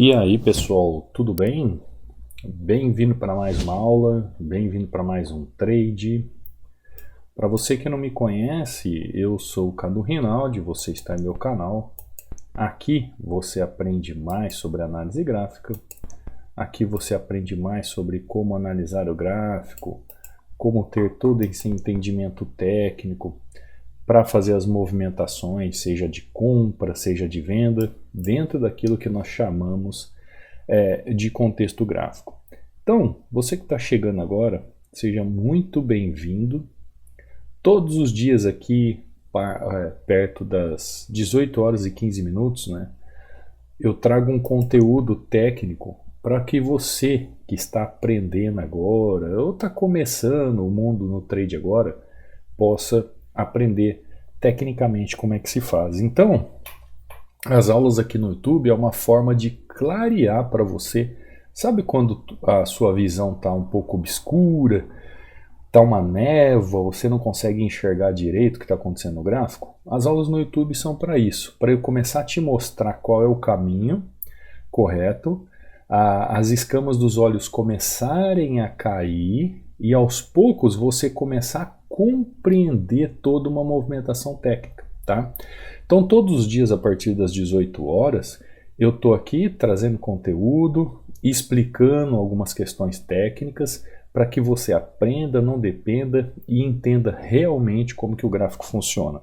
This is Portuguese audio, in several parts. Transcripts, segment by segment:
E aí pessoal, tudo bem? Bem-vindo para mais uma aula, bem-vindo para mais um trade. Para você que não me conhece, eu sou o Cadu Rinaldi, você está em meu canal. Aqui você aprende mais sobre análise gráfica, aqui você aprende mais sobre como analisar o gráfico, como ter todo esse entendimento técnico para fazer as movimentações, seja de compra, seja de venda, dentro daquilo que nós chamamos de contexto gráfico. Então, você que está chegando agora, seja muito bem-vindo. Todos os dias aqui, perto das 18 horas e 15 minutos, né, eu trago um conteúdo técnico para que você que está aprendendo agora, ou está começando o mundo no trade agora, possa aprender tecnicamente como é que se faz. Então, as aulas aqui no YouTube é uma forma de clarear para você. Sabe quando a sua visão está um pouco obscura, está uma névoa, você não consegue enxergar direito o que está acontecendo no gráfico? As aulas no YouTube são para isso, para eu começar a te mostrar qual é o caminho correto, as escamas dos olhos começarem a cair e aos poucos você começar a compreender toda uma movimentação técnica, tá? Então todos os dias a partir das 18 horas eu estou aqui trazendo conteúdo, explicando algumas questões técnicas para que você aprenda, não dependa e entenda realmente como que o gráfico funciona.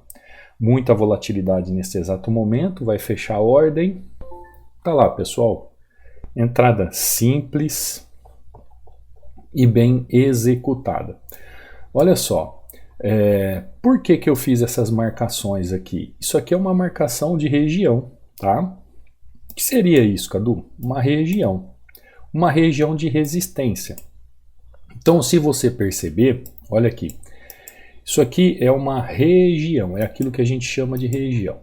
Muita volatilidade nesse exato momento, vai fechar a ordem. Tá lá, pessoal. Entrada simples e bem executada. Olha só, por que eu fiz essas marcações aqui? Isso aqui é uma marcação de região, tá? O que seria isso, Cadu? Uma região de resistência. Então, se você perceber, olha aqui, isso aqui é uma região, é aquilo que a gente chama de região.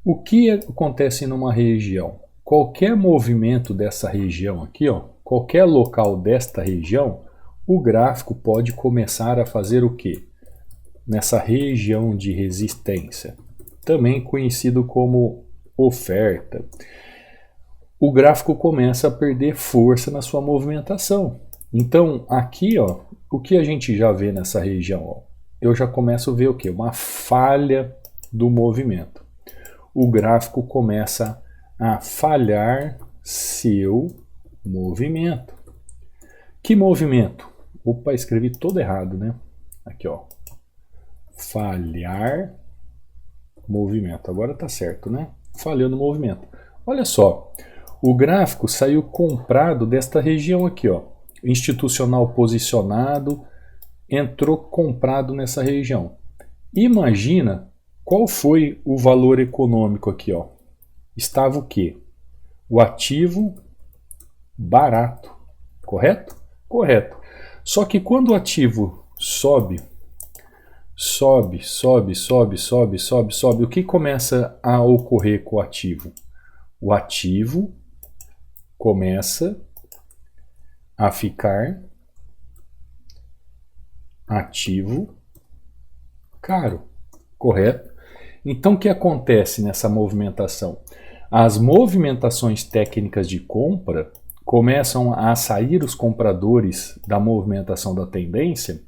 O que acontece numa região? Qualquer movimento dessa região aqui, ó, qualquer local desta região, o gráfico pode começar a fazer o quê? Nessa região de resistência, também conhecido como oferta. O gráfico começa a perder força na sua movimentação. Então, aqui, ó, o que a gente já vê nessa região? Ó, eu já começo a ver o quê? Uma falha do movimento. O gráfico começa a falhar seu movimento. Que movimento? Opa, escrevi todo errado, né? Aqui, ó. Falhar movimento. Agora tá certo, né? Falhando o movimento. Olha só, o gráfico saiu comprado desta região aqui, ó. Institucional posicionado, entrou comprado nessa região. Imagina qual foi o valor econômico aqui, ó. Estava o quê? O ativo barato, correto? Correto. Só que quando o ativo sobe, o que começa a ocorrer com o ativo? O ativo começa a ficar ativo caro, correto? Então o que acontece nessa movimentação? As movimentações técnicas de compra começam a sair os compradores da movimentação da tendência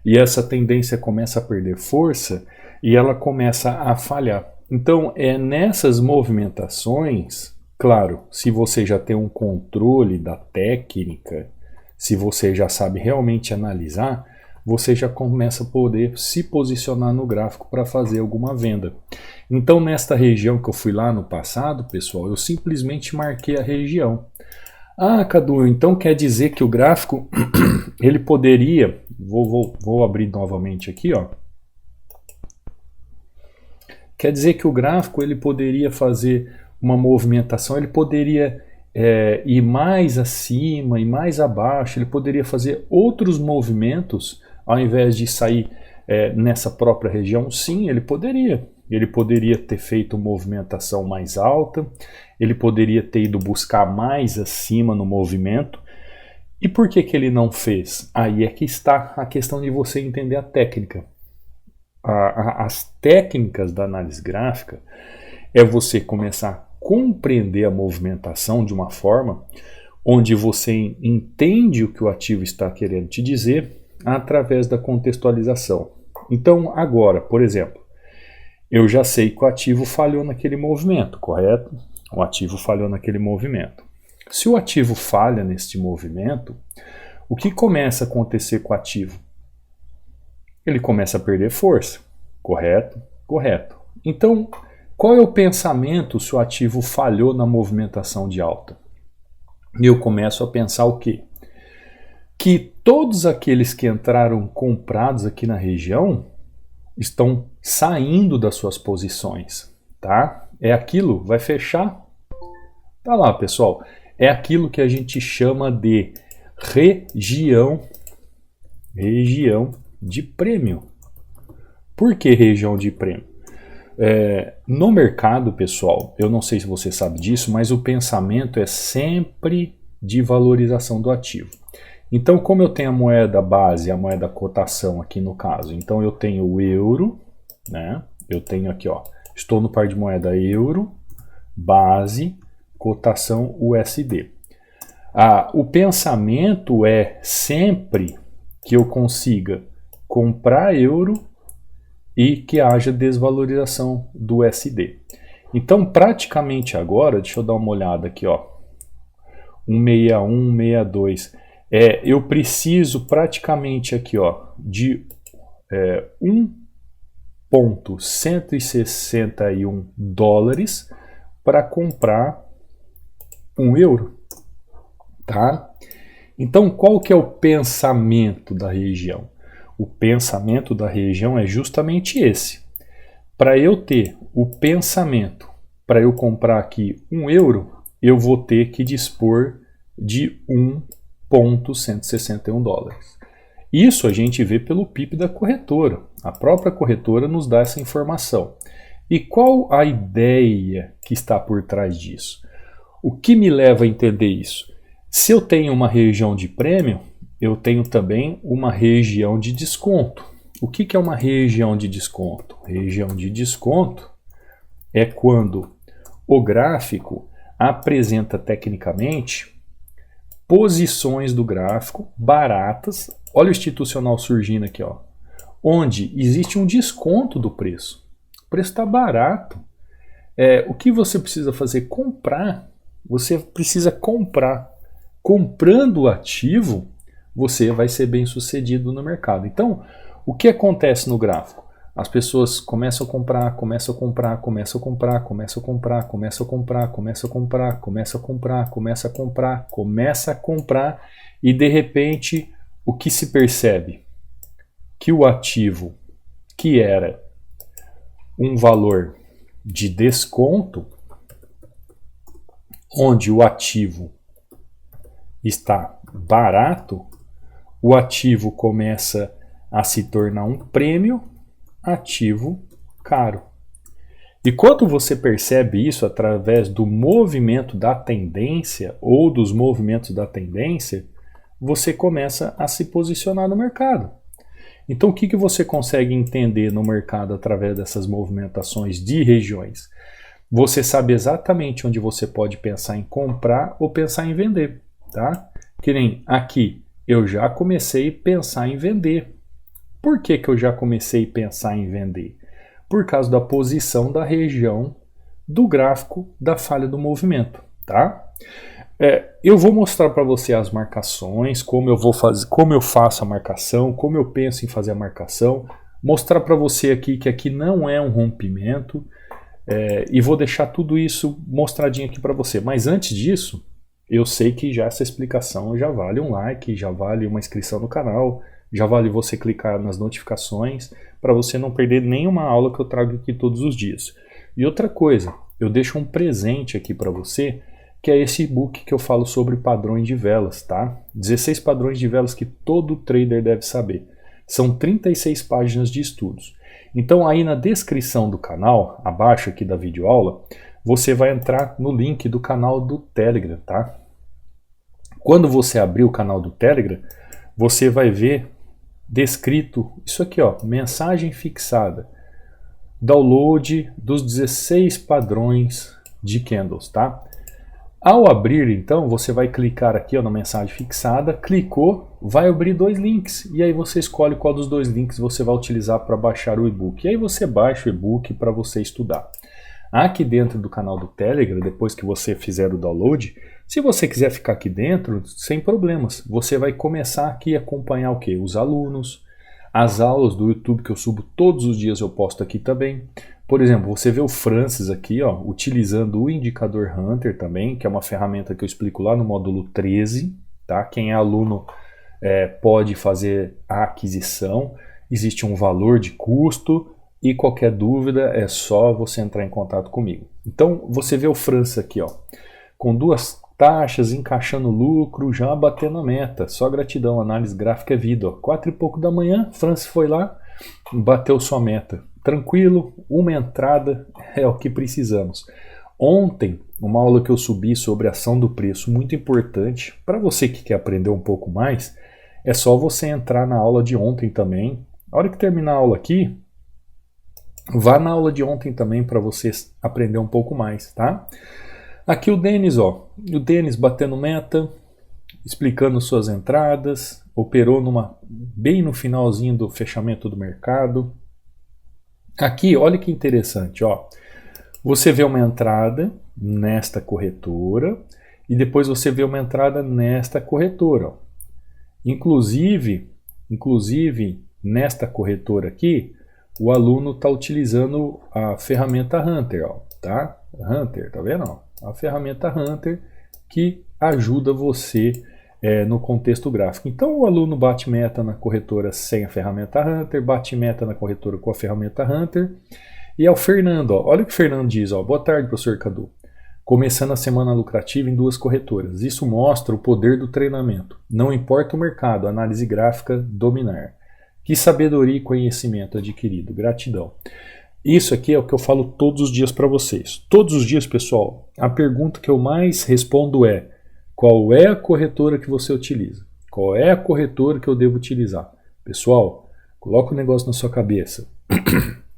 e essa tendência começa a perder força e ela começa a falhar. Então é nessas movimentações, claro, se você já tem um controle da técnica, se você já sabe realmente analisar, você já começa a poder se posicionar no gráfico para fazer alguma venda. Então nesta região que eu fui lá no passado, pessoal, eu simplesmente marquei a região. Ah, Cadu, então quer dizer que o gráfico, ele poderia, vou abrir novamente aqui, ó. Quer dizer que o gráfico, ele poderia fazer uma movimentação, ele poderia ir mais acima e mais abaixo, ele poderia fazer outros movimentos, ao invés de sair nessa própria região? Sim, ele poderia. Ele poderia ter feito movimentação mais alta, ele poderia ter ido buscar mais acima no movimento. E por que ele não fez? Aí é que está a questão de você entender a técnica. As técnicas da análise gráfica é você começar a compreender a movimentação de uma forma onde você entende o que o ativo está querendo te dizer através da contextualização. Então, agora, por exemplo, eu já sei que o ativo falhou naquele movimento, correto? O ativo falhou naquele movimento. Se o ativo falha neste movimento, o que começa a acontecer com o ativo? Ele começa a perder força, correto? Correto. Então, qual é o pensamento se o ativo falhou na movimentação de alta? Eu começo a pensar o quê? Que todos aqueles que entraram comprados aqui na região estão saindo das suas posições, tá? É aquilo, vai fechar? Tá lá, pessoal. É aquilo que a gente chama de região de prêmio. Por que região de prêmio? No mercado, pessoal, eu não sei se você sabe disso, mas o pensamento é sempre de valorização do ativo. Então, como eu tenho a moeda base, a moeda cotação aqui no caso, então eu tenho o euro, né? Eu tenho aqui, ó, estou no par de moeda euro, base, cotação USD. O pensamento é sempre que eu consiga comprar euro e que haja desvalorização do USD. Então, praticamente agora, deixa eu dar uma olhada aqui, ó, 161, 162, eu preciso praticamente aqui, ó, de 1,161 dólares para comprar 1 euro, tá? Então, qual que é o pensamento da região? O pensamento da região é justamente esse. Para eu ter o pensamento, para eu comprar aqui 1 euro, eu vou ter que dispor de 1,161 dólares. Isso a gente vê pelo PIB da corretora. A própria corretora nos dá essa informação. E qual a ideia que está por trás disso? O que me leva a entender isso? Se eu tenho uma região de prêmio, eu tenho também uma região de desconto. O que é uma região de desconto? Região de desconto é quando o gráfico apresenta tecnicamente posições do gráfico baratas. Olha o institucional surgindo aqui, ó, onde existe um desconto do preço. O preço está barato. O que você precisa fazer? Comprar. Você precisa comprar. Comprando o ativo, você vai ser bem sucedido no mercado. Então, o que acontece no gráfico? As pessoas começam a comprar, começam a comprar, começam a comprar, começam a comprar, começam a comprar, começam a comprar, começam a comprar, começam a comprar, começa a comprar e de repente o que se percebe? Que o ativo que era um valor de desconto, onde o ativo está barato, o ativo começa a se tornar um prêmio, ativo caro. E quando você percebe isso através do movimento da tendência ou dos movimentos da tendência, você começa a se posicionar no mercado. Então, o que você consegue entender no mercado através dessas movimentações de regiões? Você sabe exatamente onde você pode pensar em comprar ou pensar em vender, tá? Que nem aqui, eu já comecei a pensar em vender. Por que eu já comecei a pensar em vender? Por causa da posição da região do gráfico da falha do movimento, tá? Eu vou mostrar para você as marcações, como eu vou fazer, como eu faço a marcação, como eu penso em fazer a marcação, mostrar para você aqui que aqui não é um rompimento, e vou deixar tudo isso mostradinho aqui para você. Mas antes disso, eu sei que já essa explicação já vale um like, já vale uma inscrição no canal, já vale você clicar nas notificações para você não perder nenhuma aula que eu trago aqui todos os dias. E outra coisa, eu deixo um presente aqui para você, que é esse e-book que eu falo sobre padrões de velas, tá? 16 padrões de velas que todo trader deve saber. São 36 páginas de estudos. Então aí na descrição do canal, abaixo aqui da videoaula, você vai entrar no link do canal do Telegram, tá? Quando você abrir o canal do Telegram, você vai ver descrito isso aqui, ó, mensagem fixada. Download dos 16 padrões de candles, tá? Ao abrir, então, você vai clicar aqui ó, na mensagem fixada, clicou, vai abrir 2 links, e aí você escolhe qual dos 2 links você vai utilizar para baixar o e-book. E aí você baixa o e-book para você estudar. Aqui dentro do canal do Telegram, depois que você fizer o download, se você quiser ficar aqui dentro, sem problemas, você vai começar aqui a acompanhar o quê? Os alunos, as aulas do YouTube que eu subo todos os dias, eu posto aqui também. Por exemplo, você vê o Francis aqui, ó, utilizando o indicador Hunter também, que é uma ferramenta que eu explico lá no módulo 13, tá? Quem é aluno pode fazer a aquisição, existe um valor de custo e qualquer dúvida é só você entrar em contato comigo. Então, você vê o Francis aqui, ó, com 2 taxas, encaixando lucro, já batendo a meta, só gratidão, análise gráfica é vida, ó, 4 e pouco da manhã, Francis foi lá, bateu sua meta. Tranquilo, uma entrada é o que precisamos. Ontem, uma aula que eu subi sobre ação do preço, muito importante, para você que quer aprender um pouco mais, é só você entrar na aula de ontem também. A hora que terminar a aula aqui, vá na aula de ontem também para você aprender um pouco mais, tá? Aqui o Denis, ó, o Denis batendo meta, explicando suas entradas, operou bem no finalzinho do fechamento do mercado. Aqui, olha que interessante, ó. Você vê uma entrada nesta corretora e depois você vê uma entrada nesta corretora. Ó. Inclusive, nesta corretora aqui, o aluno está utilizando a ferramenta Hunter, ó, tá? Hunter, tá vendo? Ó? A ferramenta Hunter que ajuda você no contexto gráfico. Então o aluno bate meta na corretora sem a ferramenta Hunter, bate meta na corretora com a ferramenta Hunter. E é o Fernando, ó. Olha o que o Fernando diz, ó. Boa tarde, professor Cadu. Começando a semana lucrativa em 2 corretoras. Isso mostra o poder do treinamento. Não importa o mercado, análise gráfica dominar. Que sabedoria e conhecimento adquirido. Gratidão. Isso aqui é o que eu falo todos os dias para vocês. Todos os dias, pessoal, a pergunta que eu mais respondo é: qual é a corretora que você utiliza? Qual é a corretora que eu devo utilizar? Pessoal, coloca o negócio na sua cabeça.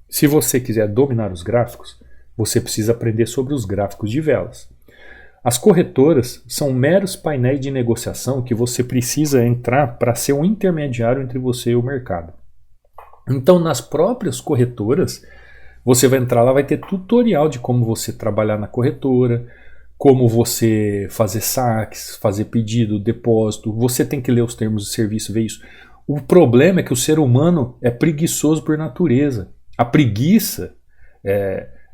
Se você quiser dominar os gráficos, você precisa aprender sobre os gráficos de velas. As corretoras são meros painéis de negociação que você precisa entrar para ser um intermediário entre você e o mercado. Então, nas próprias corretoras, você vai entrar lá, vai ter tutorial de como você trabalhar na corretora, como você fazer saques, fazer pedido, depósito. Você tem que ler os termos de serviço, ver isso. O problema é que o ser humano é preguiçoso por natureza. A preguiça,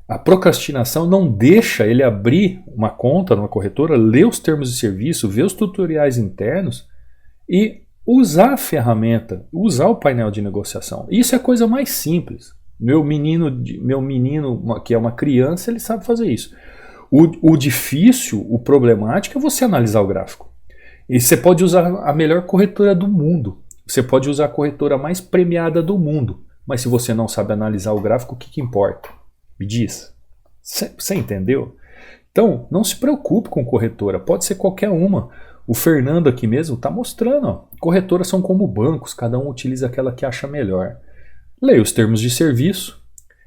a procrastinação não deixa ele abrir uma conta numa corretora, ler os termos de serviço, ver os tutoriais internos e usar a ferramenta, usar o painel de negociação. Isso é a coisa mais simples. Meu menino, que é uma criança, ele sabe fazer isso. O difícil, o problemático é você analisar o gráfico. E você pode usar a melhor corretora do mundo. Você pode usar a corretora mais premiada do mundo. Mas se você não sabe analisar o gráfico, o que importa? Me diz. Você entendeu? Então, não se preocupe com corretora. Pode ser qualquer uma. O Fernando aqui mesmo está mostrando. Ó, corretoras são como bancos. Cada um utiliza aquela que acha melhor. Leia os termos de serviço.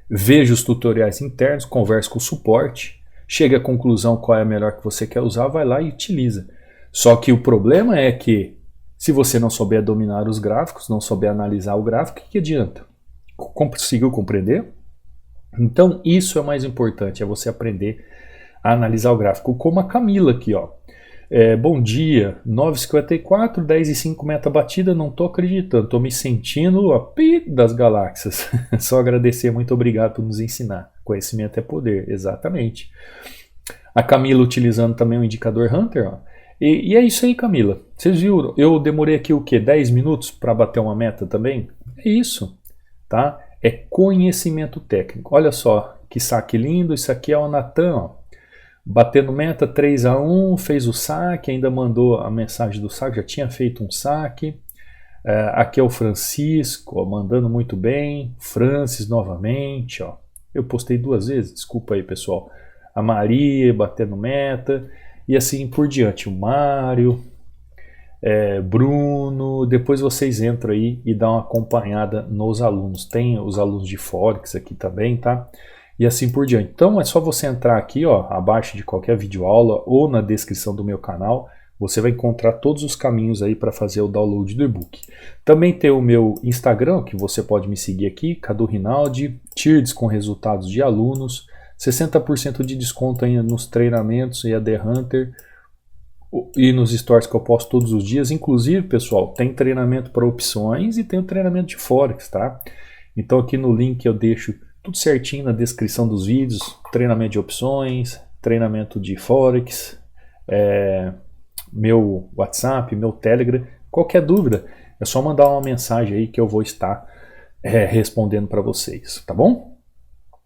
Veja os tutoriais internos. Converse com o suporte. Chegue à conclusão qual é a melhor que você quer usar. Vai lá e utiliza. Só que o problema é que se você não souber dominar os gráficos, não souber analisar o gráfico, o que adianta? Conseguiu compreender? Então isso é o mais importante, é você aprender a analisar o gráfico, como a Camila aqui, ó. Bom dia, 9h54, 10h05 meta batida, não tô acreditando, tô me sentindo a pi das galáxias. Só agradecer, muito obrigado por nos ensinar. Conhecimento é poder, exatamente. A Camila utilizando também o indicador Hunter, ó. E é isso aí, Camila. Vocês viram? Eu demorei aqui o quê? 10 minutos para bater uma meta também? É isso. Tá? É conhecimento técnico. Olha só que saque lindo. Isso aqui é o Natan, ó, batendo meta 3-1, fez o saque, ainda mandou a mensagem do saque, já tinha feito um saque. Aqui é o Francisco, ó, mandando muito bem. Francis novamente, ó. Eu postei 2 vezes, desculpa aí, pessoal. A Maria batendo meta e assim por diante. O Mário, Bruno, depois vocês entram aí e dão uma acompanhada nos alunos. Tem os alunos de Forex aqui também, tá? e assim por diante. Então é só você entrar aqui, ó, abaixo de qualquer videoaula ou na descrição do meu canal, você vai encontrar todos os caminhos aí para fazer o download do e-book. Também tem o meu Instagram, que você pode me seguir aqui, Cadu Rinaldi, Tirdes com resultados de alunos, 60% de desconto ainda nos treinamentos e a The Hunter e nos stories que eu posto todos os dias. Inclusive, pessoal, tem treinamento para opções e tem o treinamento de Forex, tá? Então aqui no link eu deixo tudo certinho na descrição dos vídeos, treinamento de opções, treinamento de Forex, meu WhatsApp, meu Telegram. Qualquer dúvida é só mandar uma mensagem aí que eu vou estar respondendo para vocês, tá bom?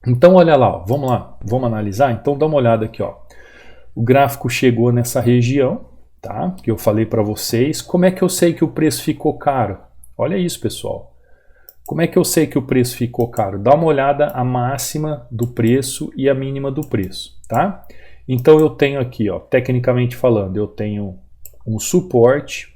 Então olha lá, ó, vamos analisar? Então dá uma olhada aqui, ó. O gráfico chegou nessa região, tá? Que eu falei para vocês. Como é que eu sei que o preço ficou caro? Olha isso, pessoal. Como é que eu sei que o preço ficou caro? Dá uma olhada a máxima do preço e a mínima do preço, tá? Então eu tenho aqui, ó, tecnicamente falando, eu tenho um suporte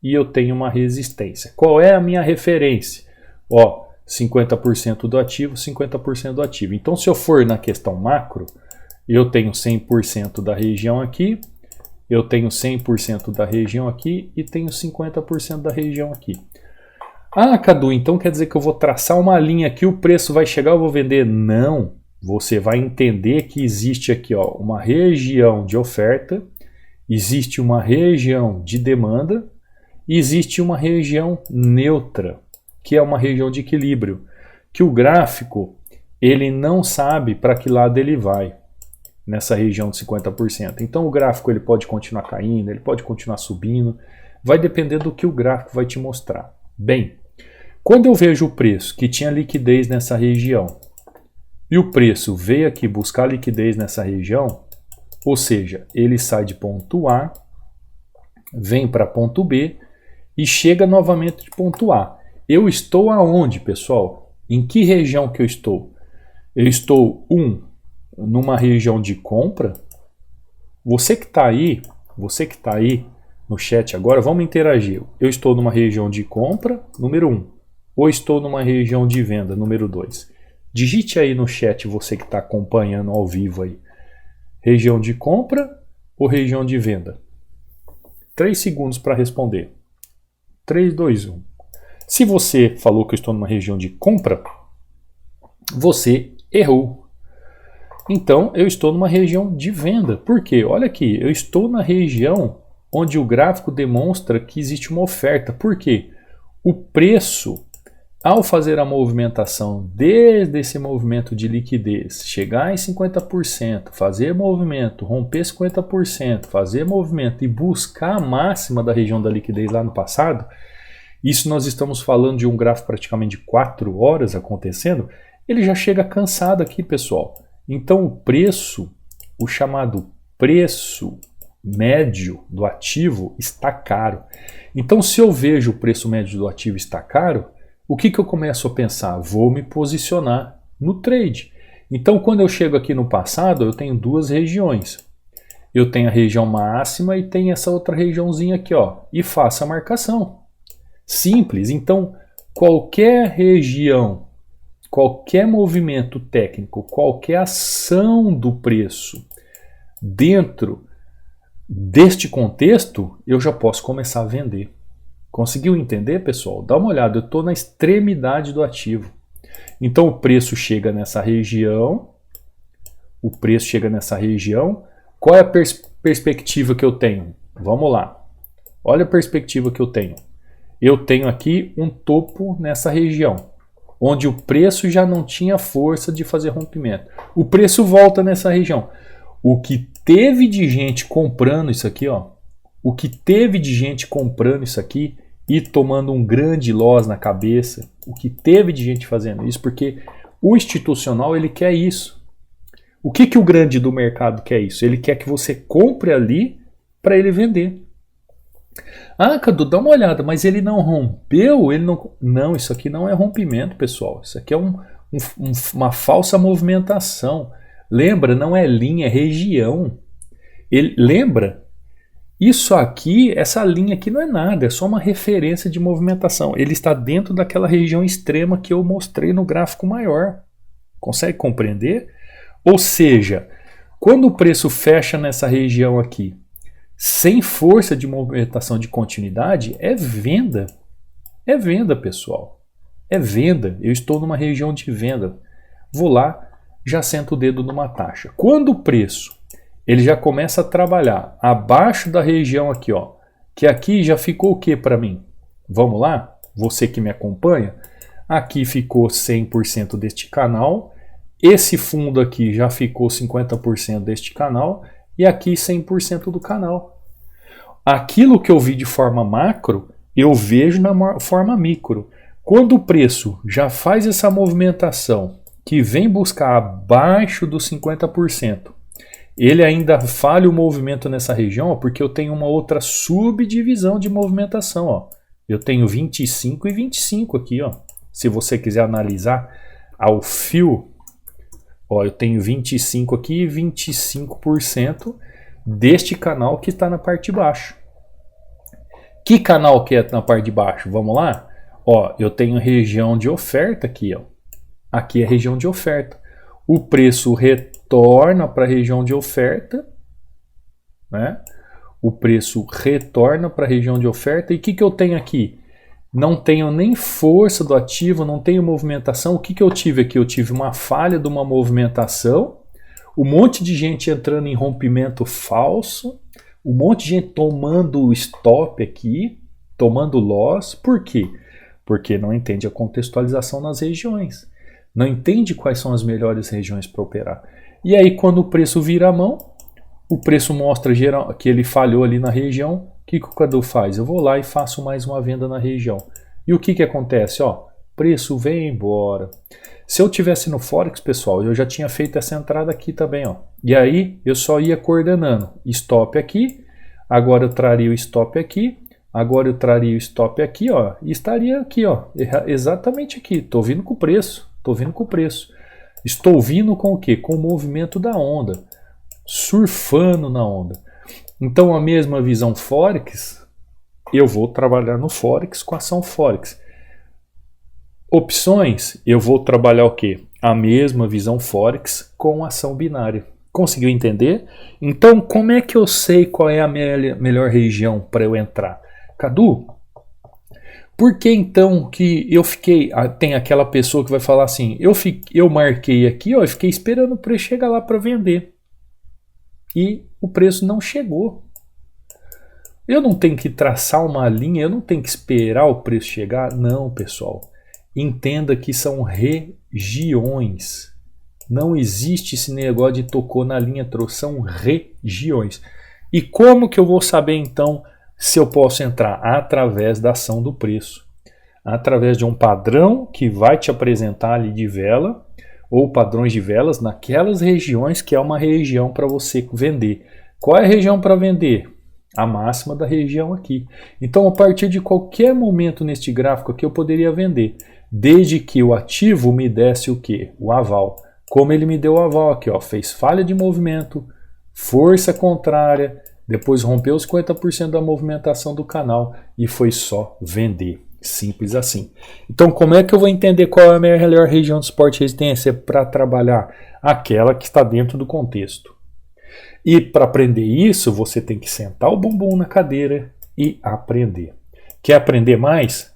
e eu tenho uma resistência. Qual é a minha referência? Ó, 50% do ativo, 50% do ativo. Então se eu for na questão macro, eu tenho 100% da região aqui, eu tenho 100% da região aqui e tenho 50% da região aqui. Ah, Cadu, então quer dizer que eu vou traçar uma linha aqui, o preço vai chegar, eu vou vender? Não. Você vai entender que existe aqui, ó, uma região de oferta, existe uma região de demanda e existe uma região neutra, que é uma região de equilíbrio, que o gráfico ele não sabe para que lado ele vai nessa região de 50%. Então o gráfico ele pode continuar caindo, ele pode continuar subindo, vai depender do que o gráfico vai te mostrar. Bem, quando eu vejo o preço que tinha liquidez nessa região e o preço veio aqui buscar liquidez nessa região, ou seja, ele sai de ponto A, vem para ponto B e chega novamente de ponto A. Eu estou aonde, pessoal? Em que região que eu estou? Eu estou numa região de compra. Você que está aí no chat agora, vamos interagir. Eu estou numa região de compra, número 1, ou estou numa região de venda, número 2. Digite aí no chat, você que está acompanhando ao vivo aí, região de compra ou região de venda? 3 segundos para responder. 3, 2, 1. Se você falou que eu estou numa região de compra, você errou. Então eu estou numa região de venda. Por quê? Olha aqui, eu estou na região onde o gráfico demonstra que existe uma oferta. Por quê? O preço, ao fazer a movimentação desde esse movimento de liquidez, chegar em 50%, fazer movimento, romper 50%, fazer movimento e buscar a máxima da região da liquidez lá no passado, isso nós estamos falando de um gráfico praticamente de 4 horas acontecendo, ele já chega cansado aqui, pessoal. Então o preço, o chamado preço médio do ativo está caro. Então se eu vejo o preço médio do ativo está caro, o que eu começo a pensar? Vou me posicionar no trade. Então quando eu chego aqui no passado, eu tenho duas regiões. Eu tenho a região máxima e tenho essa outra regiãozinha aqui, ó, e faço a marcação. Simples. Então qualquer região, qualquer movimento técnico, qualquer ação do preço dentro deste contexto, eu já posso começar a vender. Conseguiu entender, pessoal? Dá uma olhada, eu estou na extremidade do ativo. Então o preço chega nessa região, Qual é a perspectiva que eu tenho? Vamos lá. Olha a perspectiva que eu tenho. Eu tenho aqui um topo nessa região, onde o preço já não tinha força de fazer rompimento. O preço volta nessa região. O que teve de gente comprando isso aqui, ó, e tomando um grande loss na cabeça, o que teve de gente fazendo isso, porque o institucional ele quer isso. O que o grande do mercado quer isso? Ele quer que você compre ali para ele vender. Ah, Cadu, dá uma olhada, mas ele não rompeu? Não, isso aqui não é rompimento, pessoal. Isso aqui é uma falsa movimentação. Lembra, não é linha, é região. Lembra? Isso aqui, essa linha aqui não é nada, é só uma referência de movimentação. Ele está dentro daquela região extrema que eu mostrei no gráfico maior. Consegue compreender? Ou seja, quando o preço fecha nessa região aqui, sem força de movimentação de continuidade, é venda. É venda, pessoal. É venda. Eu estou numa região de venda. Vou lá, já sento o dedo numa taxa. Quando o preço ele já começa a trabalhar abaixo da região aqui, ó, que aqui já ficou o que para mim? Vamos lá? Você que me acompanha, aqui ficou 100% deste canal, esse fundo aqui já ficou 50% deste canal e aqui 100% do canal. Aquilo que eu vi de forma macro, eu vejo na forma micro. Quando o preço já faz essa movimentação que vem buscar abaixo dos 50%, ele ainda falha o movimento nessa região, ó, porque eu tenho uma outra subdivisão de movimentação. Ó. Eu tenho 25 e 25 aqui. Ó. Se você quiser analisar ao fio, ó, eu tenho 25 aqui e 25% deste canal que está na parte de baixo. Que canal que é na parte de baixo? Vamos lá? Ó, eu tenho região de oferta aqui. Ó. Aqui é região de oferta. O preço retorna para a região de oferta, né? O preço retorna para a região de oferta. E o que eu tenho aqui? Não tenho nem força do ativo, não tenho movimentação. O que eu tive aqui? Eu tive uma falha de uma movimentação, um monte de gente entrando em rompimento falso, um monte de gente tomando stop aqui, tomando loss. Por quê? Porque não entende a contextualização nas regiões. Não entende quais são as melhores regiões para operar. E aí, quando o preço vira a mão, o preço mostra que ele falhou ali na região. O que o Cadu faz? Eu vou lá e faço mais uma venda na região. E o que acontece? Ó, preço vem embora. Se eu tivesse no Forex, pessoal, eu já tinha feito essa entrada aqui também. Ó. E aí, eu só ia coordenando. Stop aqui, agora eu traria o stop aqui, agora eu traria o stop aqui, ó, e estaria aqui, ó, exatamente aqui. Estou vindo com o preço. Estou vindo com o preço. Estou vindo com o quê? Com o movimento da onda. Surfando na onda. Então a mesma visão Forex, eu vou trabalhar no Forex com ação Forex. Opções, eu vou trabalhar o quê? A mesma visão Forex com ação binária. Conseguiu entender? Então como é que eu sei qual é a melhor região para eu entrar? Cadu, por que então que eu fiquei... Tem aquela pessoa que vai falar assim, eu marquei aqui, ó, eu fiquei esperando o preço chegar lá para vender. E o preço não chegou. Eu não tenho que traçar uma linha, eu não tenho que esperar o preço chegar. Não, pessoal. Entenda que são regiões. Não existe esse negócio de tocou na linha, trouxe, são regiões. E como que eu vou saber então se eu posso entrar? Através da ação do preço. Através de um padrão que vai te apresentar ali de vela, ou padrões de velas naquelas regiões que é uma região para você vender. Qual é a região para vender? A máxima da região aqui. Então, a partir de qualquer momento neste gráfico aqui, eu poderia vender. Desde que o ativo me desse o quê? O aval. Como ele me deu o aval aqui, ó, fez falha de movimento, força contrária, depois rompeu os 50% da movimentação do canal e foi só vender. Simples assim. Então, como é que eu vou entender qual é a melhor região de suporte e resistência para trabalhar? Aquela que está dentro do contexto. E para aprender isso, você tem que sentar o bumbum na cadeira e aprender. Quer aprender mais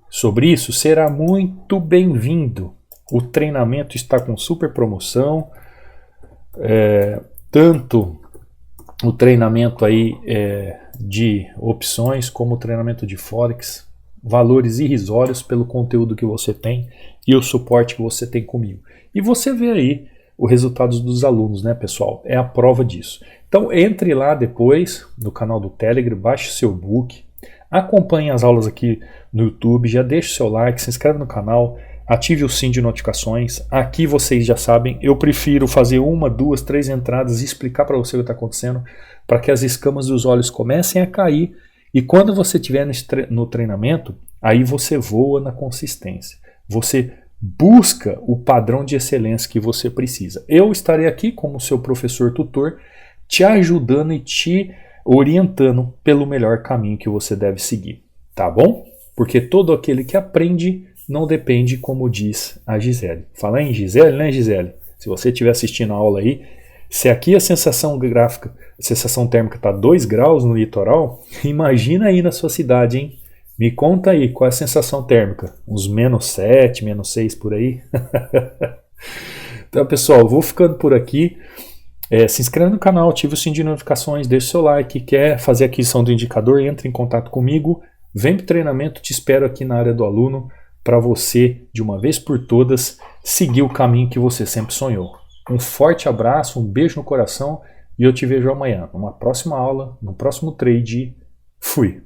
sobre isso? Será muito bem-vindo. O treinamento está com super promoção. Tanto o treinamento aí de opções como o treinamento de Forex. Valores irrisórios pelo conteúdo que você tem e o suporte que você tem comigo. E você vê aí os resultados dos alunos, né, pessoal? É a prova disso. Então, entre lá depois no canal do Telegram, baixe seu book, acompanhe as aulas aqui no YouTube, já deixe seu like, se inscreve no canal, ative o sininho de notificações. Aqui vocês já sabem, eu prefiro fazer 1, 2, 3 entradas e explicar para você o que está acontecendo, para que as escamas dos olhos comecem a cair. E quando você estiver no treinamento, aí você voa na consistência. Você busca o padrão de excelência que você precisa. Eu estarei aqui como seu professor tutor, te ajudando e te orientando pelo melhor caminho que você deve seguir. Tá bom? Porque todo aquele que aprende não depende, como diz a Gisele. Fala em Gisele, né, Gisele? Se você estiver assistindo a aula aí, se aqui a sensação gráfica, a sensação térmica está 2 graus no litoral, imagina aí na sua cidade, hein? Me conta aí qual é a sensação térmica. Uns -7, -6 por aí? Então, pessoal, eu vou ficando por aqui. Se inscreve no canal, ative o sininho de notificações, deixe o seu like. Quer fazer a aquisição do indicador, entre em contato comigo. Vem para o treinamento, te espero aqui na área do aluno para você, de uma vez por todas, seguir o caminho que você sempre sonhou. Um forte abraço, um beijo no coração e eu te vejo amanhã, numa próxima aula, no próximo trade. Fui!